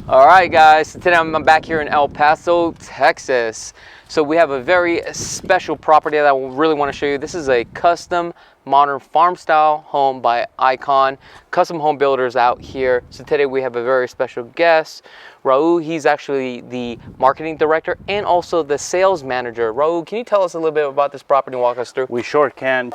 All right, guys, so today I'm back here in El Paso, Texas. So we have a very special property that I really want to show you. This is a custom modern farm style home by Icon Custom Home Builders out here. So today we have a very special guest, Raul. He's actually the marketing director and also the sales manager. Raul, can you tell us a little bit about this property and walk us through? We sure can.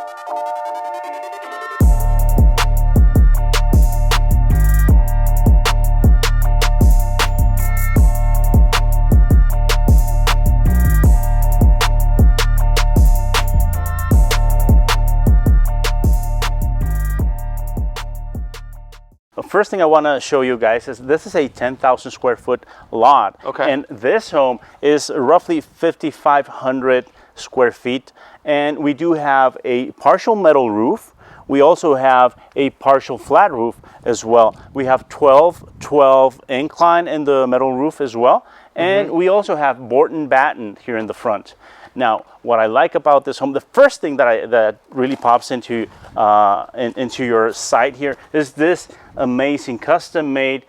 The first thing I want to show you guys is this is a 10,000 square foot lot. Okay. And this home is roughly 5,500 square feet. And we do have a partial metal roof. We also have a partial flat roof as well. We have 12 incline in the metal roof as well. And we also have board and batten here in the front. Now, what I like about this home, the first thing that really pops into your sight here is this amazing custom-made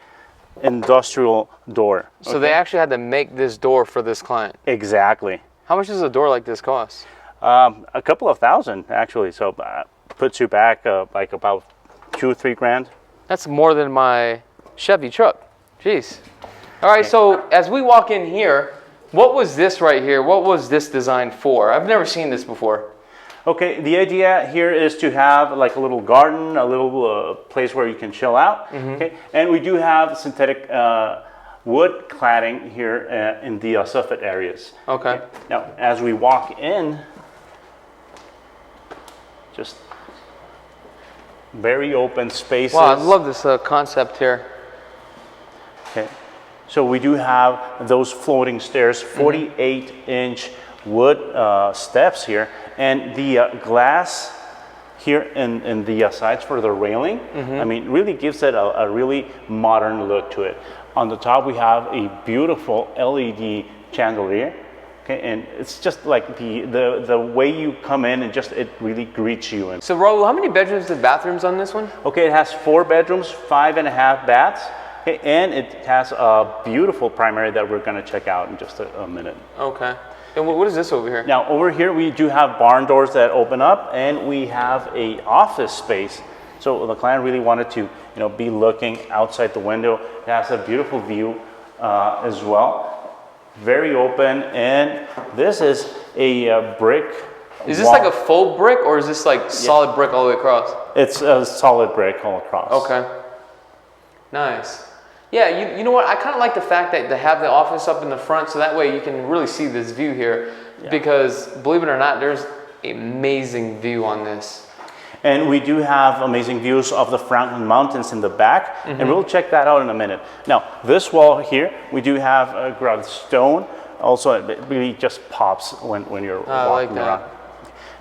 industrial door. So they actually had to make this door for this client. Exactly. How much does a door like this cost? A couple of thousand, actually. So puts you back like about $2 or $3 grand. That's more than my Chevy truck. Jeez. All right, so as we walk in here, what was this right here? What was this designed for? I've never seen this before. Okay, the idea here is to have like a little garden, a little place where you can chill out. Okay, and we do have synthetic wood cladding here in the soffit areas. Okay. Now, as we walk in, just very open spaces. Wow, I love this concept here. Okay. So we do have those floating stairs, 48-inch wood steps here, and the glass here in the sides for the railing, I mean, really gives it a really modern look to it. On the top, we have a beautiful LED chandelier, okay, and it's just like the way you come in and just it really greets you. And So, Raul, how many bedrooms and bathrooms on this one? okay, it has 4 bedrooms, 5.5 baths. Okay, and it has a beautiful primary that we're going to check out in just a minute. Okay. And what is this over here? Now, over here we do have barn doors that open up, and we have a office space. So the client really wanted to, be looking outside the window. It has a beautiful view as well. Very open, and this is a brick. Is this like a faux brick, or is this like solid brick all the way across? It's a solid brick all across. Okay. Nice. Yeah, you know what? I kind of like the fact that they have the office up in the front, so that way you can really see this view here. Yeah. Because believe it or not, there's amazing view on this. And we do have amazing views of the Franklin Mountains in the back, and we'll check that out in a minute. Now, this wall here, we do have a grout stone. Also, it really just pops when you're walking around.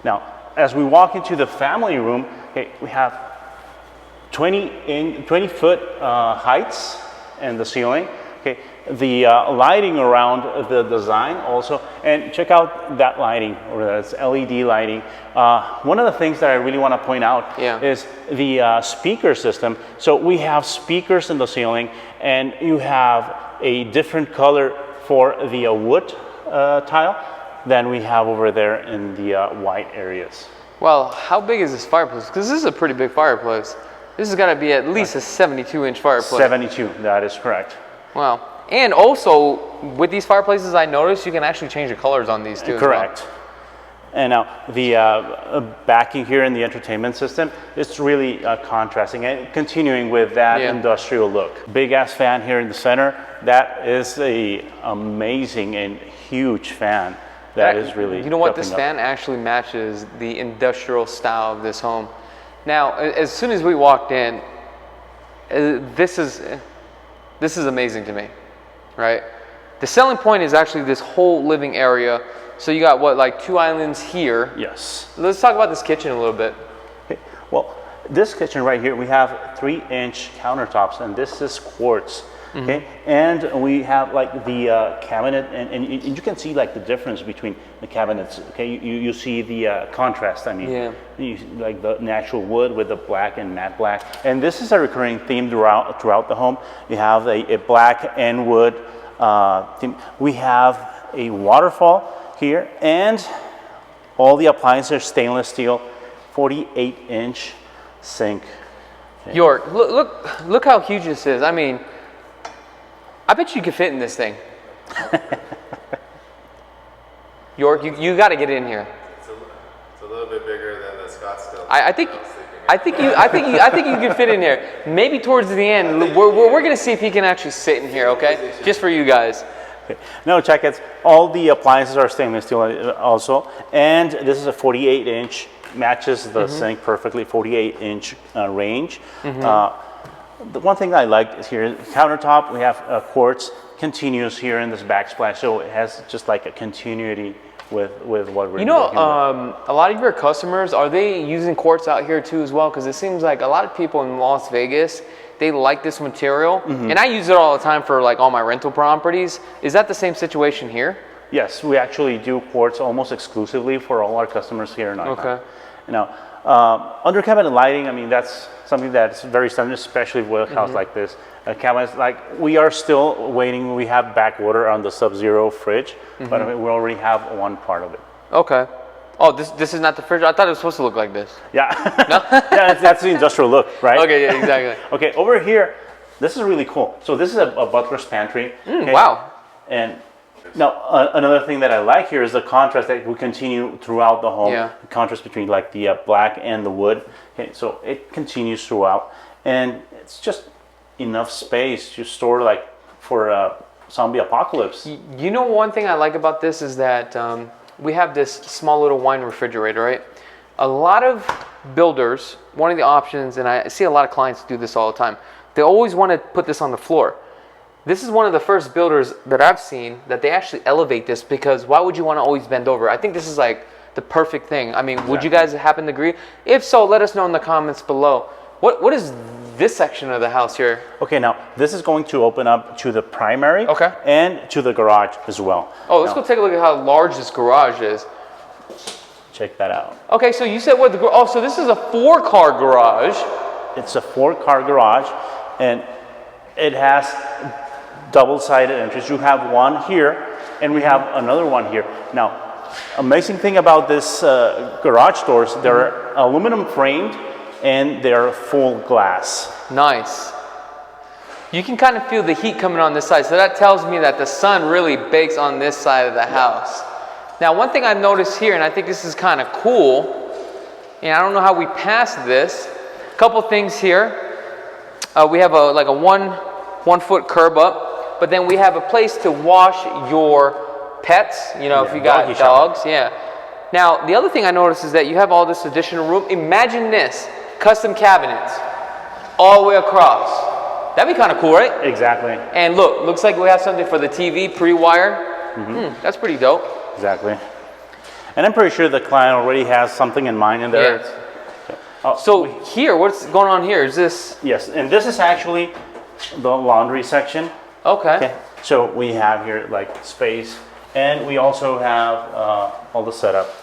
Now, as we walk into the family room, okay, we have 20-foot heights in the ceiling. Okay, the lighting around the design also, and check out that lighting, or that's LED lighting. One of the things that I really want to point out is the speaker system. So we have speakers in the ceiling, and you have a different color for the wood tile than we have over there in the white areas. Well, how big is this fireplace? Because this is a pretty big fireplace. This has got to be at least a 72-inch fireplace. 72, that is correct. Wow. And also, with these fireplaces, I noticed you can actually change the colors on these too. Correct. As well. And now, the backing here in the entertainment system, it's really contrasting and continuing with that industrial look. Big-ass fan here in the center. That is a amazing and huge fan. That is really... You know what? This fan actually matches the industrial style of this home. Now, as soon as we walked in, this is amazing to me, right? The selling point is actually this whole living area. So you got what, like 2 islands here? Yes. Let's talk about this kitchen a little bit. Okay. Well, this kitchen right here, we have 3-inch countertops, and this is quartz. Okay, and we have like the cabinet, and you can see like the difference between the cabinets. Okay, you see the contrast. I mean, Yeah. like the natural wood with the black and matte black, and this is a recurring theme throughout the home. You have a black and wood theme. We have a waterfall here, and all the appliances are stainless steel, 48-inch sink. Okay. York, look how huge this is. I mean, I bet you could fit in this thing. York, you got to get in here. It's a little bit bigger than the Scottsdale. I think you can fit in here. Maybe towards the end, we're gonna see if he can actually sit in here. Okay, just for you guys. Okay. No, check it. All the appliances are stainless steel also, and this is a 48-inch. Matches the sink perfectly. 48-inch range. The one thing I like is here, countertop, we have quartz continuous here in this backsplash, so it has just like a continuity with what we're doing. A lot of your customers, are they using quartz out here too as well? Because it seems like a lot of people in Las Vegas, they like this material, and I use it all the time for like all my rental properties. Is that the same situation here? Yes, we actually do quartz almost exclusively for all our customers here in Icon. Okay. Now, under cabinet lighting, I mean, that's something that's very standard, especially with a house like this. Cabinets, like, we are still waiting. We have backwater on the Sub-Zero fridge, but I mean, we already have one part of it. Okay. Oh, this is not the fridge? I thought it was supposed to look like this. Yeah. No? Yeah, that's the industrial look, right? Okay, yeah, exactly. Okay, over here, this is really cool. So this is a butler's pantry. Okay? Wow. And now, another thing that I like here is the contrast that will continue throughout the home. Yeah. The contrast between like the black and the wood. Okay, so it continues throughout, and it's just enough space to store like for a zombie apocalypse. You know, one thing I like about this is that we have this small little wine refrigerator, right? A lot of builders, one of the options, and I see a lot of clients do this all the time, they always want to put this on the floor. This is one of the first builders that I've seen that they actually elevate this, because why would you want to always bend over? I think this is like the perfect thing. I mean, would you guys happen to agree? If so, let us know in the comments below. What is this section of the house here? Okay, now this is going to open up to the primary, Okay, and to the garage as well. Oh, let's go take a look at how large this garage is. Check that out. Okay, so you said what the so this is a 4-car garage. It's a 4-car garage, and it has double-sided entries. You have one here, and we have another one here. Now, amazing thing about this garage doors, they're aluminum framed, and they're full glass. Nice. You can kind of feel the heat coming on this side, so that tells me that the sun really bakes on this side of the house. Now, one thing I've noticed here, and I think this is kind of cool, and I don't know how we passed this. A couple things here. We have like a one foot curb up, but then we have a place to wash your pets. You know, if you got dogs. Yeah. Now, the other thing I noticed is that you have all this additional room. Imagine this. Custom cabinets all the way across. That'd be kind of cool, right? Exactly. And look, looks like we have something for the TV pre-wired. That's pretty dope. Exactly. And I'm pretty sure the client already has something in mind in there. Yeah. So here, what's going on here? Is this? Yes, and this is actually the laundry section. Okay. So we have here like space, and we also have all the setup.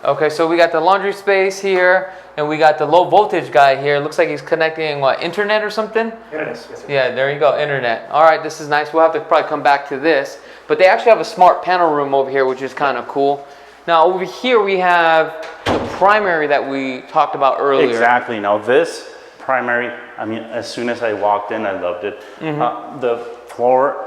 Okay, so we got the laundry space here, and we got the low voltage guy here. Looks like he's connecting what, internet or something? Yes, yes, Yeah, there you go, internet. All right, this is nice. We'll have to probably come back to this. But they actually have a smart panel room over here, which is kind of cool. Now over here we have the primary that we talked about earlier. Exactly. Now this primary, I mean, as soon as I walked in, I loved it. The floor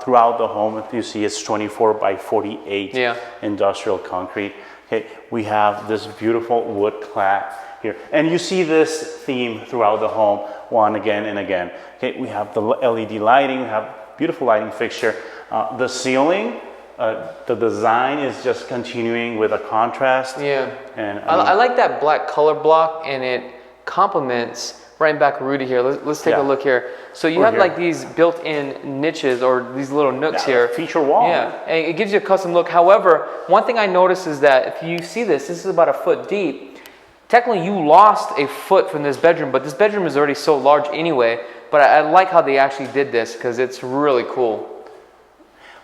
throughout the home, if you see, it's 24 by 48 industrial concrete. Okay, we have this beautiful wood clad here, and you see this theme throughout the home, one again and again. Okay, we have the LED lighting, we have beautiful lighting fixture. The ceiling, the design is just continuing with a contrast. Yeah, and I like that black color block, and it complements right back Rudy here. Let's take a look here. So you have like these built-in niches or these little nooks here. Feature wall. Yeah, and it gives you a custom look. However, one thing I noticed is that if you see this is about a foot deep. Technically, you lost a foot from this bedroom, but this bedroom is already so large anyway but I like how they actually did this because it's really cool.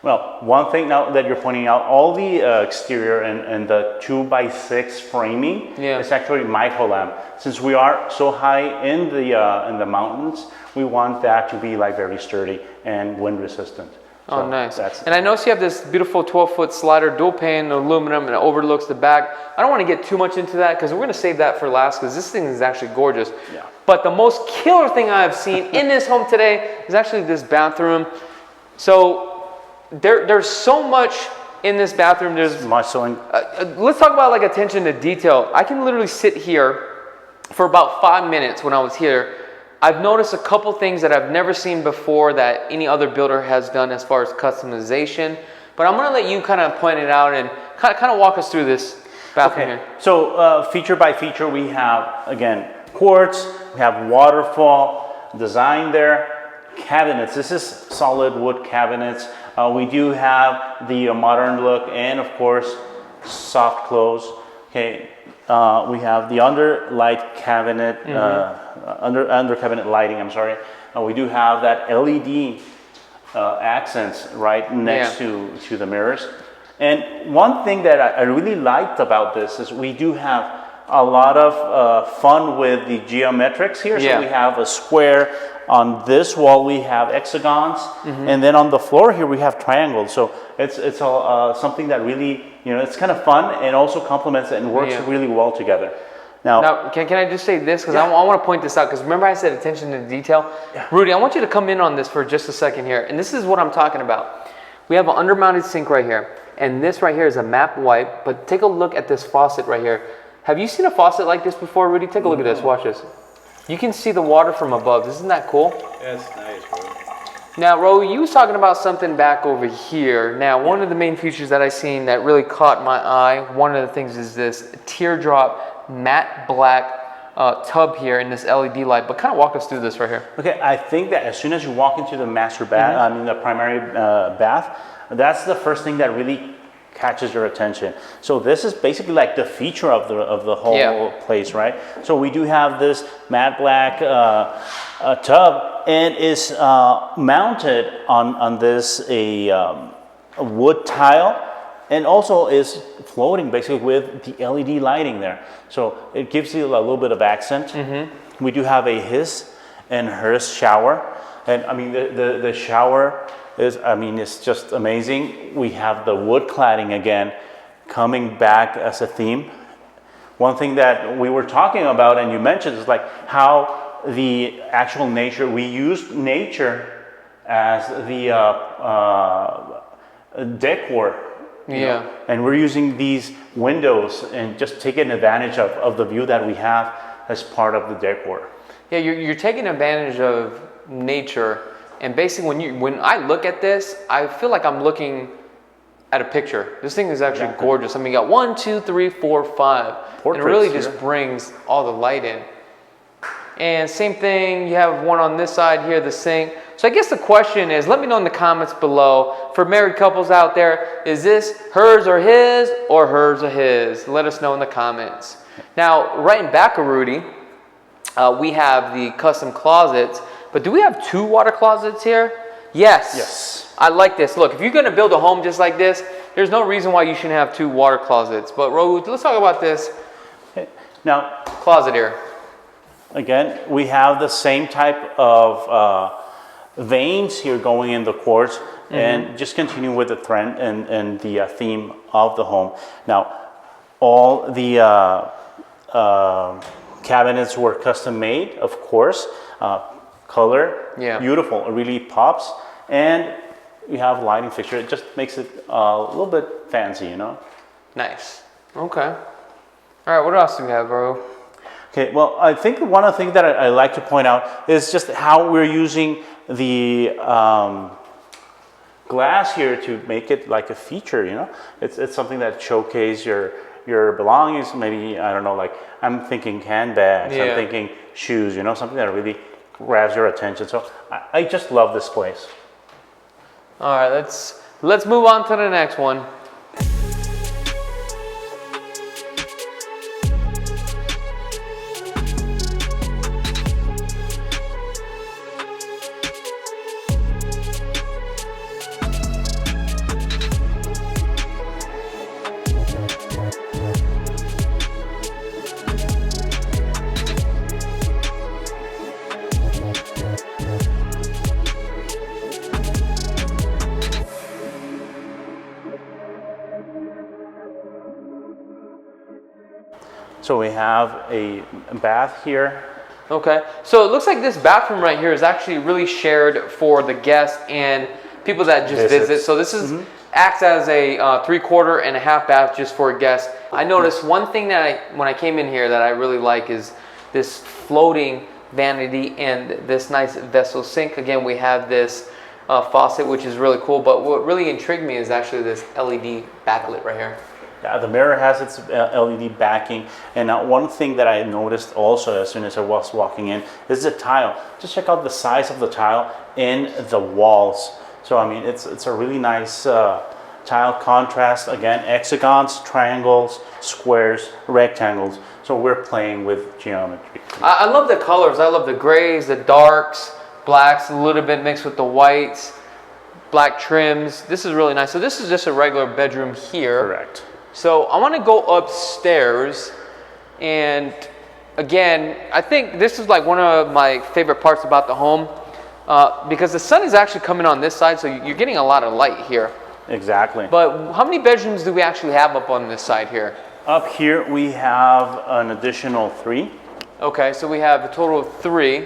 Well, one thing now that you're pointing out, all the exterior and the 2x6 framing is actually micro-lamp. Since we are so high in the mountains, we want that to be like very sturdy and wind resistant. Oh, so nice. And I notice you have this beautiful 12-foot slider, dual pane aluminum, and it overlooks the back. I don't want to get too much into that because we're going to save that for last because this thing is actually gorgeous. Yeah. But the most killer thing I've seen in this home today is actually this bathroom. So there's so much in this bathroom. There's much so. Let's talk about like attention to detail. I can literally sit here for about 5 minutes when I was here. I've noticed a couple things that I've never seen before that any other builder has done as far as customization. But I'm going to let you kind of point it out and kind of walk us through this bathroom here. So feature by feature, we have, again, quartz, we have waterfall design there, cabinets. This is solid wood cabinets. We do have the modern look and, of course, soft close. Okay. We have the under light cabinet, under cabinet lighting, I'm sorry. We do have that LED accents right next to the mirrors. And one thing that I really liked about this is we do have a lot of fun with the geometrics here. So we have a square. On this wall we have hexagons, and then on the floor here we have triangles. So it's something that really, it's kind of fun and also complements it and works really well together. Now can I just say this because I want to point this out because remember I said attention to detail. Rudy, I want you to come in on this for just a second here, and this is what I'm talking about. We have an undermounted sink right here, and this right here is a map wipe. But take a look at this faucet right here. Have you seen a faucet like this before, Rudy? Take a look at this. Watch this. You can see the water from above. Isn't that cool? Yeah, it's nice, bro. Now, Ro, you was talking about something back over here. Now, one of the main features that I seen that really caught my eye, one of the things is this teardrop matte black tub here in this LED light. But kind of walk us through this right here. Okay, I think that as soon as you walk into the master bath, the primary bath, that's the first thing that really catches your attention. So this is basically like the feature of the whole place, right? So we do have this matte black tub, and is mounted on this a wood tile, and also is floating basically with the LED lighting there. So it gives you a little bit of accent. We do have a his and hers shower, and I mean the shower it's just amazing. We have the wood cladding again coming back as a theme. One thing that we were talking about and you mentioned is like how the actual nature, we used nature as the decor. You know? And we're using these windows and just taking advantage of the view that we have as part of the decor. Yeah, you're taking advantage of nature. And basically, when I look at this, I feel like I'm looking at a picture. This thing is actually gorgeous. I mean, you got 1, 2, 3, 4, 5. Portraits, and it really just brings all the light in. And same thing, you have one on this side here, the sink. So I guess the question is, let me know in the comments below, for married couples out there, is this hers or his, or hers or his? Let us know in the comments. Now, right in back of Rudy, we have the custom closets. But do we have 2 water closets here? Yes. I like this. Look, if you're going to build a home just like this, there's no reason why you shouldn't have 2 water closets. But Raul, let's talk about this. Now, closet here. Again, we have the same type of veins here going in the quartz, and just continue with the trend and the theme of the home. Now, all the cabinets were custom made, of course. Color, beautiful, it really pops, and you have lighting fixture. It just makes it a little bit fancy, Nice. Okay. All right, what else do we have, bro? Okay, well, I think one of the things that I like to point out is just how we're using the glass here to make it like a feature, It's something that showcases your belongings. Maybe, I don't know, like I'm thinking handbags, I'm thinking shoes, something that really grabs your attention. So I just love this place. All right, let's move on to the next one. So we have a bath here. Okay, so it looks like this bathroom right here is actually really shared for the guests and people that just visit. So this is acts as a 3/4 and a half bath just for a guest. I noticed one thing that when I came in here that I really like is this floating vanity and this nice vessel sink. Again, we have this faucet, which is really cool. But what really intrigued me is actually this LED backlit right here. Yeah, the mirror has its LED backing, and one thing that I noticed also as soon as I was walking in is the tile. Just check out the size of the tile in the walls. So I mean, it's a really nice tile contrast. Again, hexagons, triangles, squares, rectangles. So we're playing with geometry. I love the colors. I love the grays, the darks, blacks, a little bit mixed with the whites, black trims. This is really nice. So this is just a regular bedroom here. Correct. So I want to go upstairs, and again, I think this is like one of my favorite parts about the home because the sun is actually coming on this side, so you're getting a lot of light here. Exactly. But how many bedrooms do we actually have up on this side here? Up here we have an additional 3. Okay, so we have a total of 3.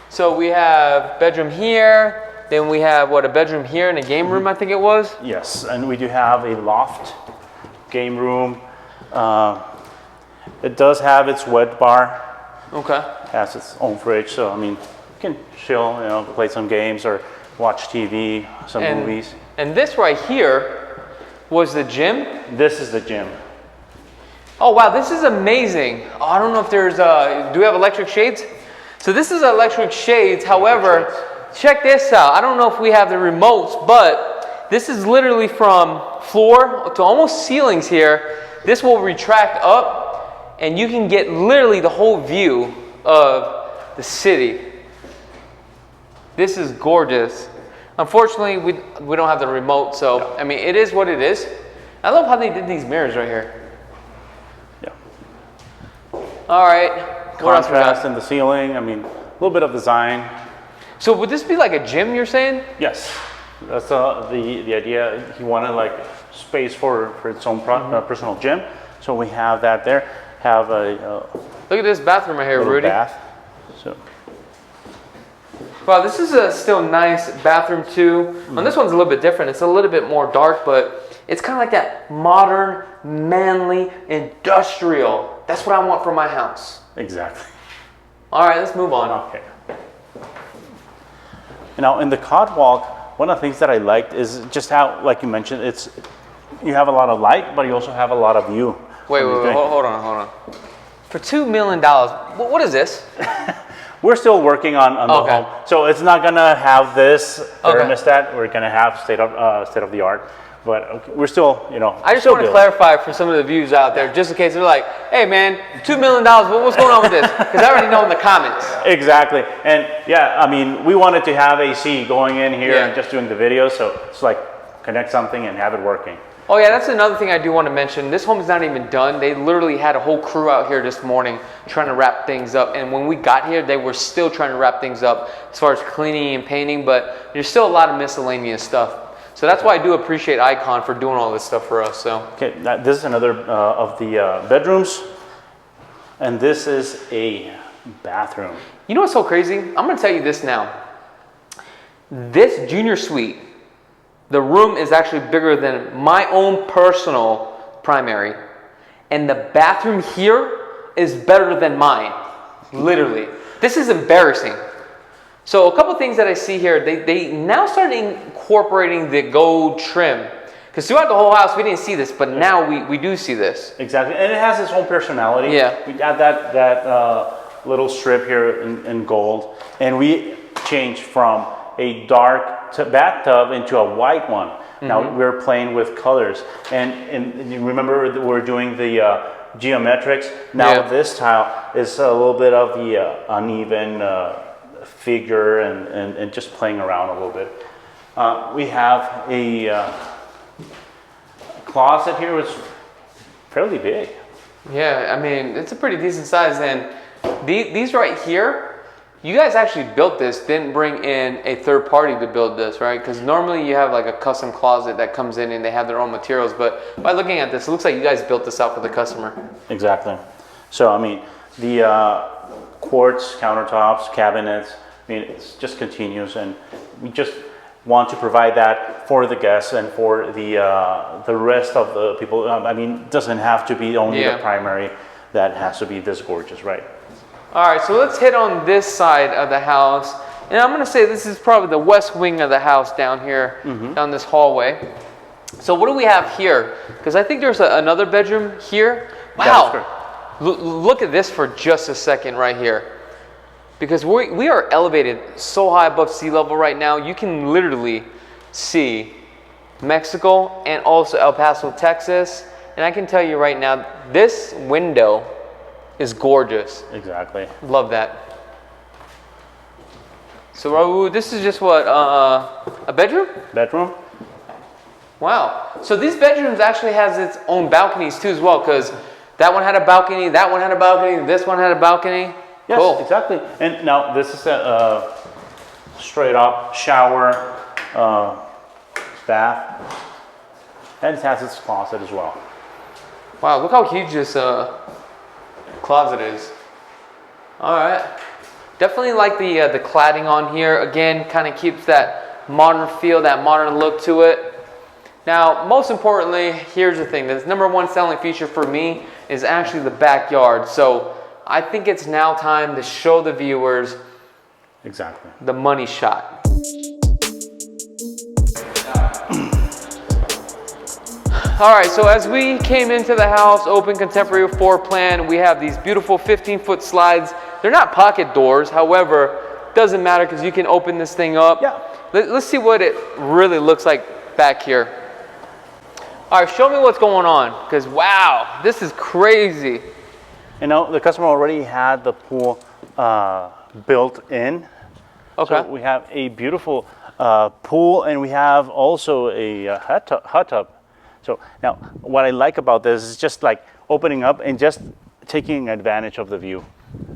So we have bedroom here, then we have what, a bedroom here and a game room, I think it was? Yes, and we do have a loft. Game room. It does have its wet bar. Okay. Has its own fridge, so I mean, you can chill, you know, play some games or watch TV, some movies. And this right here was the gym. This is the gym. Oh wow, this is amazing. Oh, I don't know if there's do we have electric shades? So this is electric shades. However, check this out. I don't know if we have the remotes, but this is literally from floor to almost ceilings here. This will retract up and you can get literally the whole view of the city. This is gorgeous. Unfortunately, we don't have the remote, so I mean, it is what it is. I love how they did these mirrors right here. Yeah. All right. What else we got? Contrast in the ceiling. I mean, a little bit of design. So would this be like a gym, you're saying? Yes. That's the idea. He wanted like space for its own personal gym, so we have that there. Have a look at this bathroom right here, Rudy. Bath. So. Wow, this is a still nice bathroom too. And this one's a little bit different. It's a little bit more dark, but it's kind of like that modern, manly, industrial. That's what I want for my house. Exactly. All right, let's move on. Okay. Now in the catwalk, one of the things that I liked is just how, like you mentioned, you have a lot of light, but you also have a lot of view. Wait, hold on. For $2 million, what is this? We're still working on the home, so it's not gonna have this thermostat. We're gonna have state of the art, but we're still, you know. I just want to clarify for some of the views out there, just in case they're like, "Hey, man, $2 million. What's going on with this?" Because I already know in the comments. Exactly, and yeah, I mean, we wanted to have AC going in here and just doing the video, so it's like connect something and have it working. Oh yeah, that's another thing I do want to mention. This home is not even done. They literally had a whole crew out here this morning trying to wrap things up. And when we got here, they were still trying to wrap things up as far as cleaning and painting, but there's still a lot of miscellaneous stuff. So that's why I do appreciate Icon for doing all this stuff for us. So okay, this is another of the bedrooms, and this is a bathroom. You know what's so crazy? I'm going to tell you this now. This junior suite, the room is actually bigger than my own personal primary. And the bathroom here is better than mine. Literally. This is embarrassing. So a couple things that I see here, they now started incorporating the gold trim. Because throughout the whole house, we didn't see this, but now we do see this. Exactly, and it has its own personality. Yeah. We add that little strip here in gold, and we changed from a dark bathtub into a white one. Now we're playing with colors, and you remember that we're doing the geometrics. Now this tile is a little bit of the uneven figure and just playing around a little bit. We have a closet here, which is fairly big. Yeah, I mean, it's a pretty decent size. And these right here, you guys actually built this, didn't bring in a third party to build this, right? Because normally you have like a custom closet that comes in and they have their own materials. But by looking at this, it looks like you guys built this out for the customer. Exactly. So, I mean, the quartz countertops, cabinets, I mean, it's just continuous, and we just want to provide that for the guests and for the rest of the people. I mean, it doesn't have to be only the primary that has to be this gorgeous, right? All right, so let's hit on this side of the house. And I'm gonna say this is probably the west wing of the house down here, down this hallway. So what do we have here? Because I think there's another bedroom here. Wow, look at this for just a second right here. Because we are elevated so high above sea level right now, you can literally see Mexico and also El Paso, Texas. And I can tell you right now, this window is gorgeous. Exactly. Love that. So Raul, this is just what, a bedroom? Bedroom. Wow. So these bedrooms actually has its own balconies too as well, because that one had a balcony, that one had a balcony, this one had a balcony. Yes, cool. exactly. And now this is a straight up shower, bath, and it has its closet as well. Wow, look how huge this closet is. All right. Definitely like the cladding on here. Again, kind of keeps that modern feel, that modern look to it. Now, most importantly, here's the thing. The number one selling feature for me is actually the backyard. So I think it's now time to show the viewers exactly the money shot. All right, so as we came into the house, open contemporary floor plan, we have these beautiful 15-foot slides. They're not pocket doors, however, doesn't matter because you can open this thing up. Yeah. Let's see what it really looks like back here. All right, show me what's going on, because wow, this is crazy. You know, the customer already had the pool built in. Okay. So we have a beautiful pool, and we have also a hot tub. So now, what I like about this is just like opening up and just taking advantage of the view.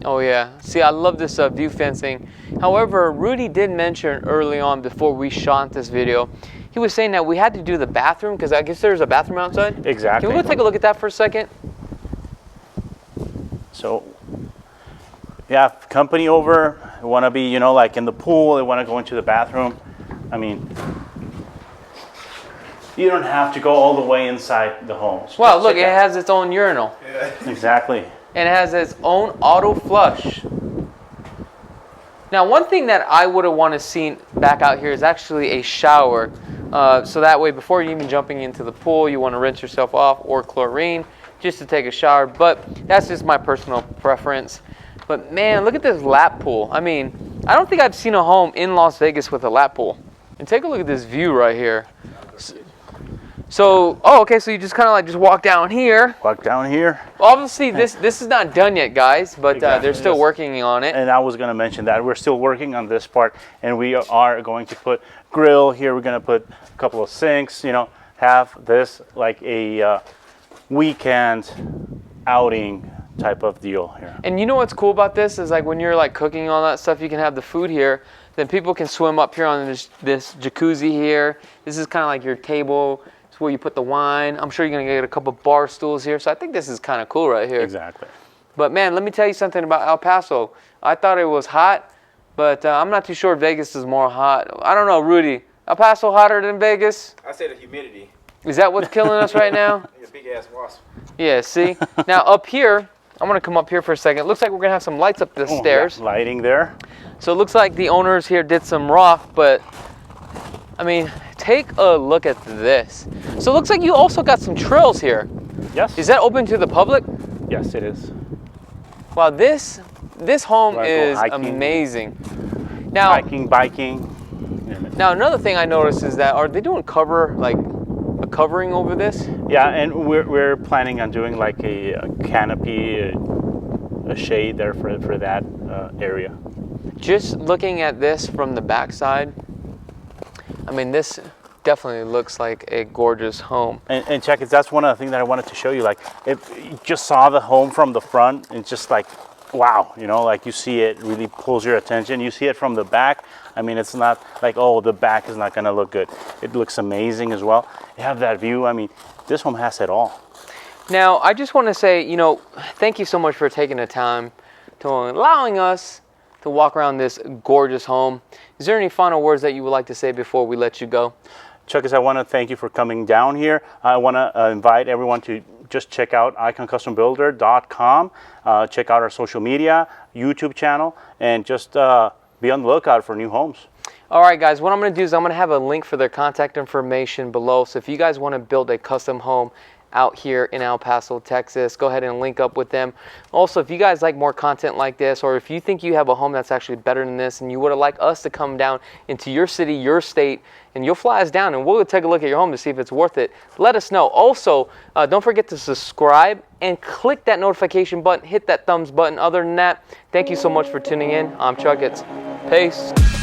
Oh yeah, see, I love this view fencing. However, Rudy did mention early on before we shot this video, he was saying that we had to do the bathroom because I guess there's a bathroom outside. Exactly. Can we go take a look at that for a second? So, yeah, company over, they want to be, you know, like in the pool, they want to go into the bathroom. I mean, you don't have to go all the way inside the home. So wow, look, it has its own urinal. Yeah. Exactly. And it has its own auto flush. Now, one thing that I would have wanted to see back out here is actually a shower. So that way, before you even jumping into the pool, you want to rinse yourself off or chlorine just to take a shower. But that's just my personal preference. But man, look at this lap pool. I mean, I don't think I've seen a home in Las Vegas with a lap pool. And take a look at this view right here. So, oh, okay, so you just kind of like just walk down here. Walk down here. Obviously, this is not done yet, guys, but Exactly, they're still yes. working on it. And I was going to mention that we're still working on this part, and we are going to put grill here. We're going to put a couple of sinks, you know, have this like a weekend outing type of deal here. And you know what's cool about this is like when you're like cooking all that stuff, you can have the food here. Then people can swim up here on this jacuzzi here. This is kind of like your table. It's where you put the wine. I'm sure you're gonna get a couple bar stools here. So I think this is kind of cool right here. Exactly. But man, let me tell you something about El Paso. I thought it was hot, but I'm not too sure Vegas is more hot. I don't know, Rudy. El Paso hotter than Vegas? I say the humidity. Is that what's killing us right now? You're a big ass wasp. Yeah, see? Now up here, I'm gonna come up here for a second. It looks like we're gonna have some lights up the stairs. Yeah, lighting there. So it looks like the owners here did some rock, but I mean, take a look at this. So it looks like you also got some trails here. Yes. Is that open to the public? Yes, it is. Wow, this home Wanna go is hiking? amazing. Now, Hiking, biking. now another thing I noticed is that are they doing a covering over this? Yeah, and we're planning on doing like a canopy, a shade there for that area. Just looking at this from the backside, I mean, this definitely looks like a gorgeous home. And check it, that's one of the things that I wanted to show you. Like, if you just saw the home from the front, it's just like, wow, you know, like you see it really pulls your attention. You see it from the back. I mean, it's not like, oh, the back is not going to look good. It looks amazing as well. You have that view. I mean, this home has it all. Now, I just want to say, you know, thank you so much for taking the time to allowing us to walk around this gorgeous home. Is there any final words that you would like to say before we let you go? Chakits, I want to thank you for coming down here. I want to invite everyone to just check out iconcustombuilder.com, check out our social media, YouTube channel, and just be on the lookout for new homes. All right, guys, what I'm going to do is I'm going to have a link for their contact information below. So if you guys want to build a custom home out here in El Paso, Texas, go ahead and link up with them. Also, if you guys like more content like this, or if you think you have a home that's actually better than this and you would like us to come down into your city, your state, and you'll fly us down and we'll take a look at your home to see if it's worth it, let us know. Also, don't forget to subscribe and click that notification button, hit that thumbs button. Other than that, thank you so much for tuning in. I'm Chakits. Peace.